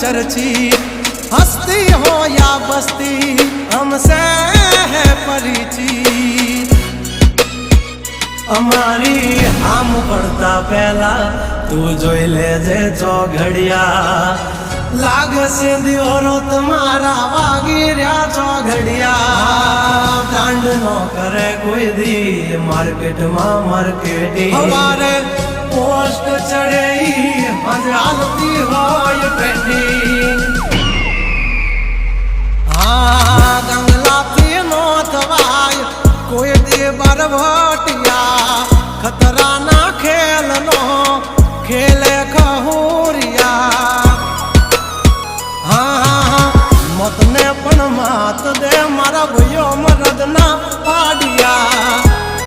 चर्ची, हस्ती हो या बस्ती हमसे है परिचित। अमारी आम पड़ता पहला तू जोई लेजे चौघड़िया, लाग से दियोरो तुम्हारा वागी रहा चौघड़िया। कांड नो करे कोई दी मार्केट में मार्केटिंग, हमारे पोस्ट चढ़े मजालती हो ये ट्रेंडिंग। हाँ गंगला थी नो दवाई कोई दी बरवा